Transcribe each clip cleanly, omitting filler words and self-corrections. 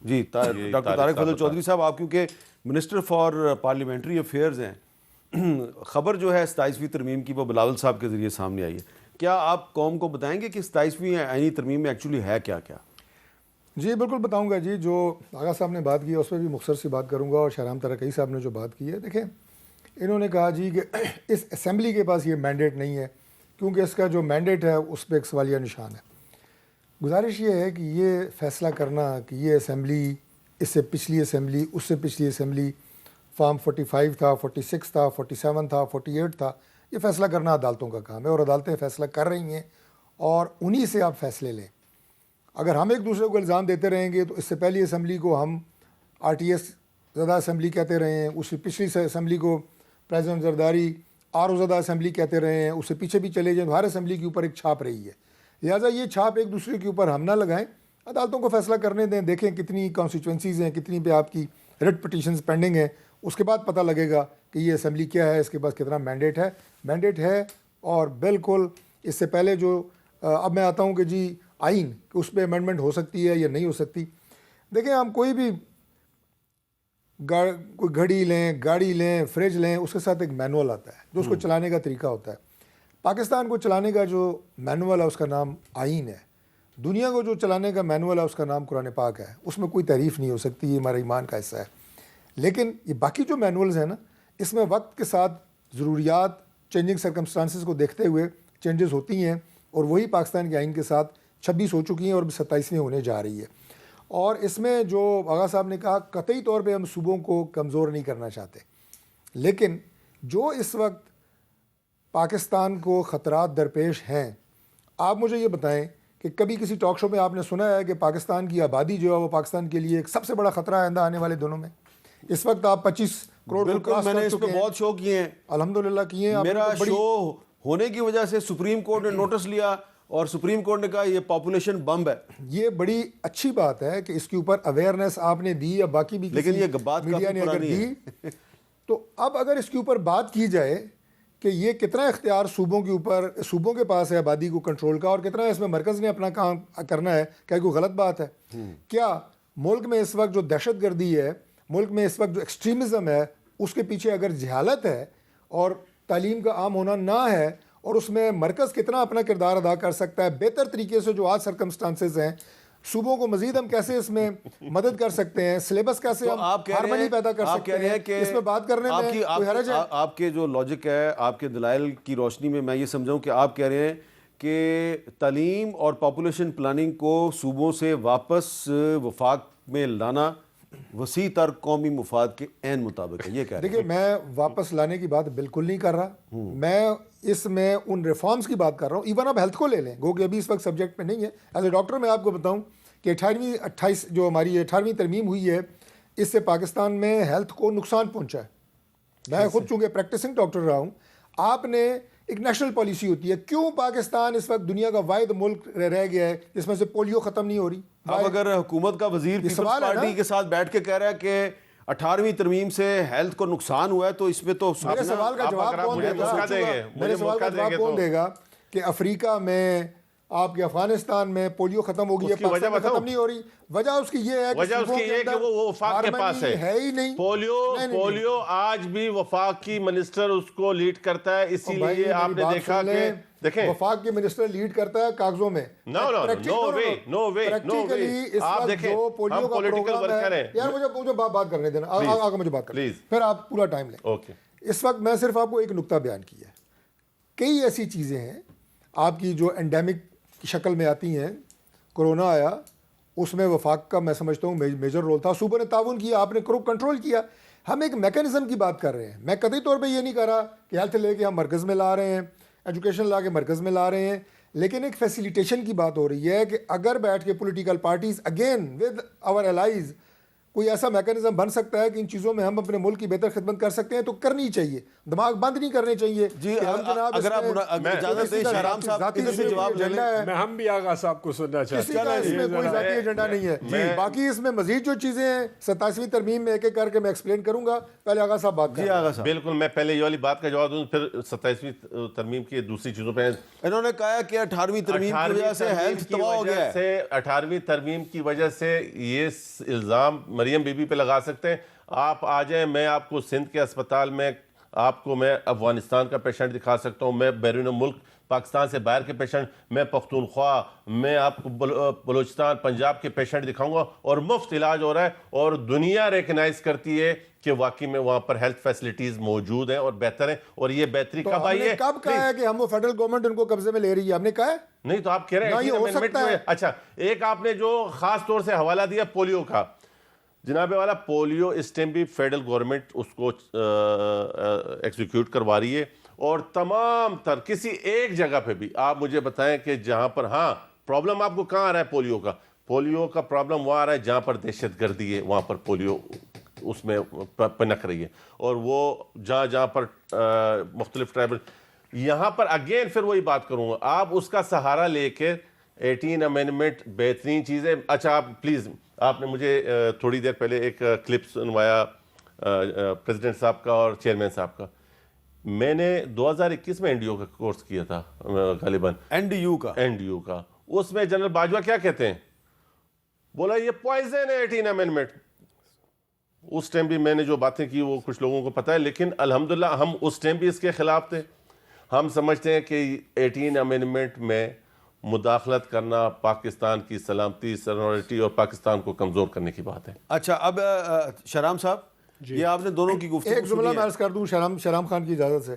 جی doctor Tariq فضل چودھری صاحب، آپ کیونکہ منسٹر فار پارلیمنٹری افیئرز ہیں، خبر جو ہے 27ویں ترمیم کی وہ بلاول صاحب کے ذریعے سامنے آئی ہے، کیا آپ قوم کو بتائیں گے کہ 27ویں آئینی ترمیم میں ایکچولی ہے کیا کیا؟ جی بالکل بتاؤں گا جی. جو آغا صاحب نے بات کی ہے اس پہ بھی مختصر سی بات کروں گا، اور شاہرام ترقی صاحب نے جو بات کی ہے، دیکھیں انہوں نے کہا جی کہ اس اسمبلی کے پاس یہ مینڈیٹ نہیں ہے، کیونکہ اس کا جو مینڈیٹ ہے اس پہ ایک سوالیہ نشان ہے. گزارش یہ ہے کہ یہ فیصلہ کرنا کہ یہ اسمبلی اس سے پچھلی اسمبلی، اس سے پچھلی اسمبلی، فارم 45 تھا، 46 تھا، 47 تھا، 48 تھا، یہ فیصلہ کرنا عدالتوں کا کام ہے، اور عدالتیں فیصلہ کر رہی ہیں اور انہی سے آپ فیصلے لیں. اگر ہم ایک دوسرے کو الزام دیتے رہیں گے تو اس سے پہلی اسمبلی کو ہم RTS زدہ اسمبلی کہتے رہے ہیں، اس سے پچھلی اسمبلی کو پریزیڈنٹ زرداری RO زدہ اسمبلی کہتے رہے ہیں، اس سے پیچھے بھی چلے جائیں، ہر اسمبلی کے اوپر ایک چھاپ رہی ہے. لہٰذا یہ چھاپ ایک دوسرے کے اوپر ہم نہ لگائیں، عدالتوں کو فیصلہ کرنے دیں. دیکھیں کتنی کانسٹیچوئنسیز ہیں، کتنی پہ آپ کی ریٹ پٹیشنز پینڈنگ ہیں، اس کے بعد پتہ لگے گا کہ یہ اسمبلی کیا ہے، اس کے پاس کتنا مینڈیٹ ہے. اور بالکل اس سے پہلے جو اب میں آتا ہوں کہ جی آئین کہ اس پہ امینڈمنٹ ہو سکتی ہے یا نہیں ہو سکتی. دیکھیں ہم کوئی بھی کوئی گھڑی لیں، گاڑی لیں، فریج لیں، اس کے ساتھ ایک مینول آتا ہے جو اس کو چلانے کا طریقہ ہوتا ہے. پاکستان کو چلانے کا جو مینول ہے اس کا نام آئین ہے. دنیا کو جو چلانے کا مینول ہے اس کا نام قرآن پاک ہے. اس میں کوئی تعریف نہیں ہو سکتی، یہ ہمارا ایمان کا حصہ ہے. لیکن یہ باقی جو مینولز ہیں نا، اس میں وقت کے ساتھ ضروریات، چینجنگ سرکمسٹانسز کو دیکھتے ہوئے چینجز ہوتی ہیں، اور وہی پاکستان کے آئین کے ساتھ 26 ہو چکی ہیں اور 27ویں ہونے جا رہی ہے. اور اس میں جو آغا صاحب نے کہا قطعی طور پہ ہم صوبوں کو کمزور نہیں کرنا چاہتے، لیکن جو اس وقت پاکستان کو خطرات درپیش ہیں، آپ مجھے یہ بتائیں کہ کبھی کسی ٹاک شو میں آپ نے سنا ہے کہ پاکستان کی آبادی جو ہے وہ پاکستان کے لیے ایک سب سے بڑا خطرہ ہے آئندہ آنے والے دنوں میں؟ اس وقت آپ 25 کروڑ کو کراس میں نے کر اس چکے پہ ہیں. بہت شو کیے ہیں، الحمدللہ کیے ہیں. میرا شو ہونے کی وجہ سے سپریم کورٹ نے نوٹس لیا اور سپریم کورٹ نے کہا یہ پاپولیشن بمب ہے. یہ بڑی اچھی بات ہے کہ اس کے اوپر اویئرنیس آپ نے دی، یا باقی بھی لیکن یہ بات میڈیا کافی نے اگر پرانی دی ہے. تو اب اگر اس کے اوپر بات کی جائے کہ یہ کتنا اختیار صوبوں کے اوپر، صوبوں کے پاس ہے آبادی کو کنٹرول کا، اور کتنا اس میں مرکز نے اپنا کام کرنا ہے، کیا کوئی غلط بات ہے؟ کیا ملک میں اس وقت جو دہشت گردی ہے، ملک میں اس وقت جو ایکسٹریمزم ہے، اس کے پیچھے اگر جہالت ہے اور تعلیم کا عام ہونا نہ ہے، اور اس میں مرکز کتنا اپنا کردار ادا کر سکتا ہے بہتر طریقے سے جو آج سرکمسٹانسز ہیں، صوبوں کو مزید ہم کیسے اس میں مدد کر سکتے ہیں، سلیبس کیسے ہم ہارمنی پیدا کر سکتے ہیں، اس میں بات کرنے میں کوئی حرج ہے؟ آپ کے جو لاجک ہے، آپ کے دلائل کی روشنی میں میں یہ سمجھاؤں کہ آپ کہہ رہے ہیں کہ تعلیم اور پاپولیشن پلاننگ کو صوبوں سے واپس وفاق میں لانا وسیع تر قومی مفاد کے عین مطابق ہے، یہ کہہ رہے ہیں؟ دیکھیں میں واپس لانے کی بات بالکل نہیں کر رہا، میں اس میں ان ریفارمز کی بات کر رہا ہوں. ایون آپ ہیلتھ کو لے لیں، گو کہ ابھی اس وقت سبجیکٹ میں نہیں ہے. ایز اے ڈاکٹر میں آپ کو بتاؤں کہ 28 جو ہماری 18ویں ترمیم ہوئی ہے، اس سے پاکستان میں ہیلتھ کو نقصان پہنچا ہے. میں خود چونکہ پریکٹسنگ ڈاکٹر رہا ہوں. آپ نے ایک نیشنل پالیسی ہوتی ہے، کیوں پاکستان اس وقت دنیا کا واحد ملک رہ گیا ہے جس میں سے پولیو ختم نہیں ہو رہی؟ اب اگر حکومت کا وزیر پیپلز پارٹی کے ساتھ بیٹھ کے کہہ رہا ہے کہ 18ویں ترمیم سے ہیلتھ کو نقصان ہوا ہے، تو اس میں تو میرے سوال کا جواب کون دے گا کہ افریقہ میں، آپ کے افغانستان میں پولیو ختم ہو گئی ہے، پاکستان میں ختم نہیں ہو رہی؟ وجہ اس کی یہ ہے کہ وہ وفاق کے پاس ہے ہی نہیں. پولیو آج بھی وفاق کی منسٹر اس کو لیڈ کرتا ہے، اسی لیے آپ نے دیکھا کہ دیکھیں وفاق کے منسٹر لیڈ کرتا ہے کاغذوں میں. نو وے آپ دیکھیں ہم پولیٹیکل ورکر ہیں. یار مجھے بات کرنے دینا، آگے مجھے بات کریں، پھر آپ پورا ٹائم لیں. اس وقت میں صرف آپ کو ایک نقطہ بیان کیا ہے. کئی ایسی چیزیں ہیں آپ کی جو انڈیمک کی شکل میں آتی ہیں. کرونا آیا، اس میں وفاق کا میں سمجھتا ہوں میجر رول تھا. صوبوں نے تعاون کیا، آپ نے کنٹرول کیا. ہم ایک میکینزم کی بات کر رہے ہیں. میں قطعی طور پہ یہ نہیں کر رہا کہ ہیلتھ لے کے ہم مرکز میں لا رہے ہیں، ایجوکیشن لا کے مرکز میں لا رہے ہیں، لیکن ایک فیسیلیٹیشن کی بات ہو رہی ہے کہ اگر بیٹھ کے political parties again with our allies کوئی ایسا میکانزم بن سکتا ہے کہ ان چیزوں میں ہم اپنے ملک کی بہتر خدمت کر سکتے ہیں تو کرنی چاہیے, دماغ بند نہیں کرنے چاہیے. جی کہ ہم جناب اگر آپ اجازت دیں شہرام صاحب ادھر سے جواب لے لیں. میں ہم بھی آغا صاحب کو سننا چاہتے کسی کا اس میں کوئی ذاتی ایجنڈا نہیں ہے. باقی اس میں مزید جو چیزیں ہیں 27ویں ترمیم میں ایک ایک کر کے میں ایکسپلین کروں گا. پہلے آغا صاحب بات کریں. جی آغا صاحب. بالکل, میں پہلے یہ والی بات کا جواب دوں, پھر 27ویں ترمیم کی دوسری چیزوں پہ. انہوں نے کہا کہ 18ویں ترمیم کی وجہ سے ہیلتھ تباہ ہو گیا ہے. 18ویں ترمیم کی وجہ سے یہ الزام مریم بی بی پہ لگا سکتے ہیں. آپ آ جائیں, میں آپ کو سندھ کے اسپتال میں آپ کو میں افغانستان کا پیشنٹ دکھا سکتا ہوں, میں بیرون ملک پاکستان سے باہر کے پیشنٹ, میں پختونخوا, میں آپ کو بلوچستان پنجاب کے پیشنٹ دکھاؤں گا, اور مفت علاج ہو رہا ہے, اور دنیا ریکنائز کرتی ہے کہ واقعی میں وہاں پر ہیلتھ فیسلٹیز موجود ہیں اور بہتر ہیں. اور یہ بہتری کب آئی ہے؟ کب کہا ہے کہ ہم وہ فیڈرل گورنمنٹ ان کو قبضے میں لے رہی ہے؟ ہم نے کہا ہے نہیں, تو آپ کہہ رہے ہیں یہ ہو سکتا ہے. اچھا, ایک آپ نے جو خاص طور سے حوالہ دیا پولیو کا, جناب والا پولیو اس ٹائم بھی فیڈرل گورنمنٹ اس کو ایکزیکیوٹ کروا رہی ہے, اور تمام تر کسی ایک جگہ پہ بھی آپ مجھے بتائیں کہ جہاں پر, ہاں پرابلم آپ کو کہاں آ رہا ہے پولیو کا پرابلم وہاں آ رہا ہے جہاں پر دہشت گردی ہے, وہاں پر پولیو اس میں پنک رہی ہے, اور وہ جہاں پر مختلف ٹرائبل, یہاں پر اگین پھر وہی بات کروں گا, آپ اس کا سہارا لے کے 18 امینڈمنٹ بہترین چیزیں. اچھا آپ پلیز, آپ نے مجھے تھوڑی دیر پہلے ایک کلپ سنوایا پریزیڈنٹ صاحب کا اور چیئرمین صاحب کا. میں نے 2021 میں NDO کا کورس کیا تھا غالباً, NDU کا. اس میں جنرل باجوہ کیا کہتے ہیں, بولا یہ پوائزن ہے 18 امینڈمنٹ. اس ٹائم بھی میں نے جو باتیں کی وہ کچھ لوگوں کو پتہ ہے, لیکن الحمدللہ ہم اس ٹائم بھی اس کے خلاف تھے. ہم سمجھتے ہیں کہ 18 امینڈمنٹ میں مداخلت کرنا پاکستان کی سلامتی, سیکورٹی اور پاکستان کو کمزور کرنے کی بات ہے. اچھا, اب شہرام صاحب, یہ آپ نے دونوں کی گفتگو ایک جملہ میں عرض کر دوں شہرام خان کی اجازت سے.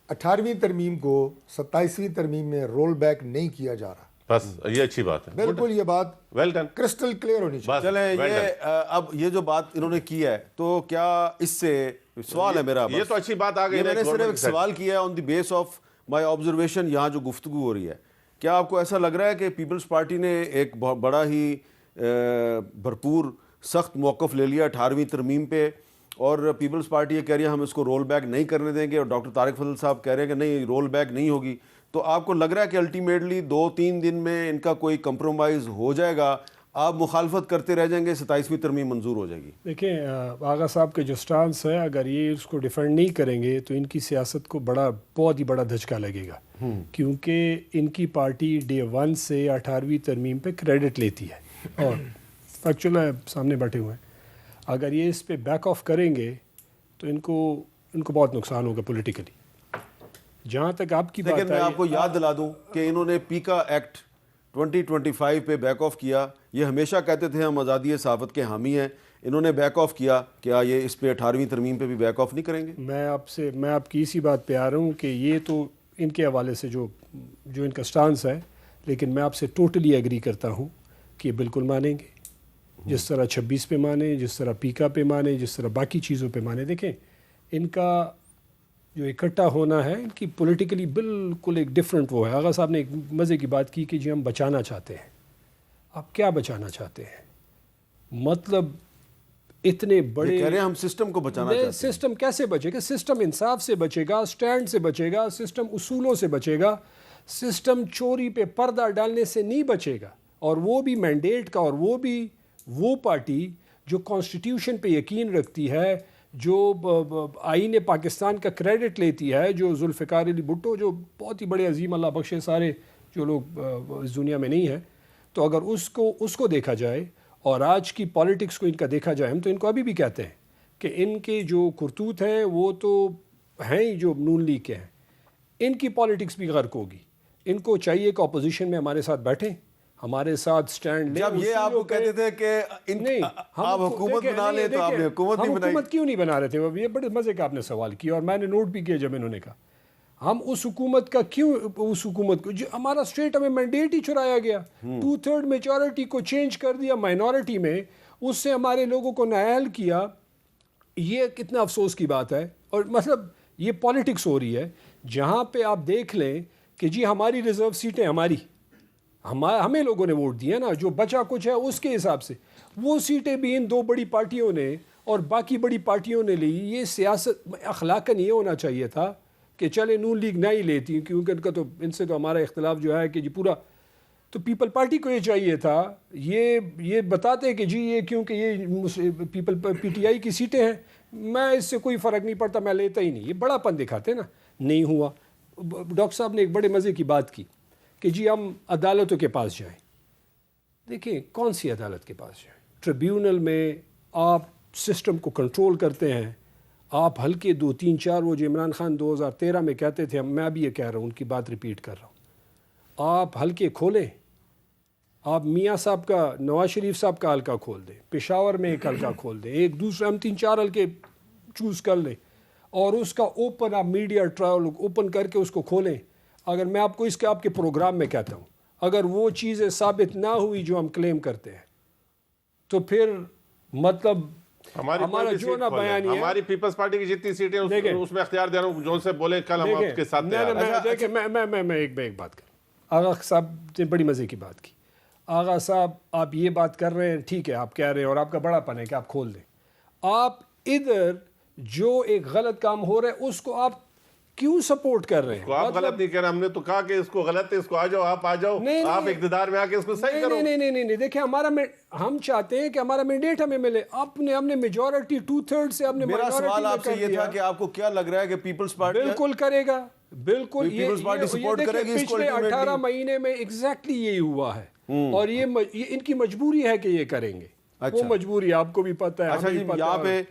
18ویں ترمیم کو 27ویں ترمیم میں رول بیک نہیں کیا جا رہا. بس یہ اچھی بات ہے, بالکل یہ بات ویل ڈن, کرسٹل کلیئر ہونی چاہیے. چلیں, اب یہ جو بات انہوں نے کی ہے تو کیا اس سے سوال ہے میرا, یہ تو اچھی بات آ گئی. میں نے صرف ایک سوال کیا ہے آن دی بیس آف مائی آبزرویشن, یہاں جو گفتگو ہو رہی ہے, کیا آپ کو ایسا لگ رہا ہے کہ پیپلز پارٹی نے ایک بڑا ہی بھرپور سخت موقف لے لیا 18ویں ترمیم پہ, اور پیپلز پارٹی یہ کہہ رہی ہے ہم اس کو رول بیک نہیں کرنے دیں گے, اور ڈاکٹر طارق فضل صاحب کہہ رہے ہیں کہ نہیں رول بیک نہیں ہوگی, تو آپ کو لگ رہا ہے کہ الٹیمیٹلی 2-3 دن میں ان کا کوئی کمپرومائز ہو جائے گا, آپ مخالفت کرتے رہ جائیں گے, 27ویں ترمیم منظور ہو جائے گی؟ دیکھیں آغا صاحب کے جو سٹانس ہے, اگر یہ اس کو ڈیفینڈ نہیں کریں گے تو ان کی سیاست کو بہت ہی بڑا دھچکا لگے گا, کیونکہ ان کی پارٹی ڈے 1 سے 18ویں ترمیم پہ کریڈٹ لیتی ہے, اور فیکچوئل ہے سامنے بیٹھے ہوئے ہیں. اگر یہ اس پہ بیک آف کریں گے تو ان کو بہت نقصان ہوگا پولیٹیکلی. جہاں تک آپ کی بات ہے, لیکن میں آپ کو یاد دلا دوں کہ انہوں نے پیکا ایکٹ 2025 پہ بیک آف کیا. یہ ہمیشہ کہتے تھے ہم آزادی صحافت کے حامی ہیں, انہوں نے بیک آف کیا. کیا یہ اس پہ 18ویں ترمیم پہ بھی بیک آف نہیں کریں گے؟ میں آپ کی اسی بات پہ آ رہا ہوں کہ یہ تو ان کے حوالے سے جو ان کا سٹانس ہے, لیکن میں آپ سے ٹوٹلی ایگری کرتا ہوں کہ یہ بالکل مانیں گے, جس طرح 26 پہ مانیں, جس طرح پیکا پہ مانیں, جس طرح باقی چیزوں پہ مانیں. دیکھیں ان کا جو اکٹھا ہونا ہے, ان کی پولیٹیکلی بالکل ایک ڈیفرنٹ وہ ہے. آغا صاحب نے ایک مزے کی بات کی کہ جی ہم بچانا چاہتے ہیں. آپ کیا بچانا چاہتے ہیں؟ مطلب اتنے بڑے کہہ رہے ہیں ہم سسٹم کو بچانا چاہتے ہیں. سسٹم کیسے بچے گا؟ سسٹم انصاف سے بچے گا, سٹینڈ سے بچے گا, سسٹم اصولوں سے بچے گا, سسٹم چوری پہ پردہ ڈالنے سے نہیں بچے گا. اور وہ بھی مینڈیٹ کا, اور وہ بھی وہ پارٹی جو کانسٹیٹیوشن پہ یقین رکھتی ہے, جو آئین پاکستان کا کریڈٹ لیتی ہے, جو ذوالفقار علی بھٹو جو بہت ہی بڑے عظیم, اللہ بخشے سارے جو لوگ اس دنیا میں نہیں ہیں, تو اگر اس کو دیکھا جائے اور آج کی پالیٹکس کو ان کا دیکھا جائے, ہم تو ان کو ابھی بھی کہتے ہیں کہ ان کے جو کرتوت ہیں وہ تو ہیں ہی جو نون لیگ کے ہیں, ان کی پالیٹکس بھی غرق ہوگی. ان کو چاہیے کہ اپوزیشن میں ہمارے ساتھ بیٹھیں, ہمارے ساتھ سٹینڈ لیں. جب یہ آپ کو کہتے تھے کہ نہیں آپ حکومت بنا لیں تو آپ نے حکومت نہیں بنائی. حکومت کیوں نہیں بنا رہے تھے؟ یہ بڑے مزے کا آپ نے سوال کیا, اور میں نے نوٹ بھی کیا جب انہوں نے کہا ہم اس حکومت کا کیوں, اس حکومت کو ہمارا اسٹیٹ ہمیں مینڈیٹ ہی چرایا گیا, 2/3 میجورٹی کو چینج کر دیا مائنورٹی میں, اس سے ہمارے لوگوں کو نائل کیا. یہ کتنا افسوس کی بات ہے. اور مطلب یہ پالیٹکس ہو رہی ہے جہاں پہ آپ دیکھ لیں کہ جی ہماری ریزرو سیٹیں ہماری, ہمیں لوگوں نے ووٹ دیا نا, جو بچا کچھ ہے اس کے حساب سے وہ سیٹیں بھی ان دو بڑی پارٹیوں نے اور باقی بڑی پارٹیوں نے لی. یہ سیاست اخلاقاً یہ ہونا چاہیے تھا کہ چلے نون لیگ نہ ہی لیتی, کیونکہ ان کا تو ان سے تو ہمارا اختلاف جو ہے کہ جی پورا, تو پیپل پارٹی کو یہ چاہیے تھا یہ بتاتے کہ جی یہ کیونکہ یہ پی ٹی آئی کی سیٹیں ہیں, میں اس سے کوئی فرق نہیں پڑتا, میں لیتا ہی نہیں. یہ بڑا پن دکھاتے نا. نہیں ہوا. ڈاکٹر صاحب نے ایک بڑے مزے کی بات کی کہ جی ہم عدالتوں کے پاس جائیں. دیکھیں کون سی عدالت کے پاس جائیں؟ ٹریبیونل میں آپ سسٹم کو کنٹرول کرتے ہیں. آپ ہلکے 2 3 4 وہ جو عمران خان 2013 میں کہتے تھے, میں ابھی یہ کہہ رہا ہوں, ان کی بات ریپیٹ کر رہا ہوں. آپ حلقے کھولیں, آپ میاں صاحب کا, نواز شریف صاحب کا حلقہ کھول دیں, پشاور میں ایک حلقہ کھول دیں, ایک دوسرے ہم 3 4 حلقے چوز کر لیں اور اس کا اوپن آپ میڈیا ٹرائل اوپن کر کے اس کو کھولیں. اگر میں آپ کو اس کے آپ کے پروگرام میں کہتا ہوں, اگر وہ چیزیں ثابت نہ ہوئی جو ہم کلیم کرتے ہیں, تو پھر مطلب ہمارا جو نہ بیان ہے, ہماری پیپلز پارٹی کی جتنی سیٹیں اس میں اختیار دے رہا ہوں, جو سے بولے کل ہم آپ کے ساتھ تیار ہیں. دیکھیں میں ایک بات کروں. آغا صاحب نے بڑی مزے کی بات کی. آغا صاحب آپ یہ بات کر رہے ہیں, ٹھیک ہے آپ کہہ رہے ہیں اور آپ کا بڑا پن ہے کہ آپ کھول دیں. آپ ادھر جو ایک غلط کام ہو رہا ہے اس کو آپ کیوں سپورٹ کر رہے ہیں؟ آپ غلط نہیں کہہ رہے, ہم نے تو کہا کہ اس کو غلط ہے, اس کو آ جاؤ, آپ آ جاؤ, آپ اقتدار میں آ کے اس کو صحیح کرو. نہیں دیکھیں, ہم چاہتے ہیں کہ ہمارا مینڈیٹ ہمیں ملے. ہم نے میجورٹی 2/3 سے ہم نے میرا سوال آپ سے یہ تھا کہ آپ کو کیا لگ رہا ہے کہ پیپلز پارٹی بالکل کرے گا, بالکل پیپلز پارٹی سپورٹ کرے گی اس کو. پچھلے 18 مہینے میں ایگزیکٹلی یہی ہوا ہے, اور یہ ان کی مجبوری ہے کہ یہ کریں گے. وہ مجبوری آپ کو بھی پتہ ہے. اچھا جی, یہاں پہ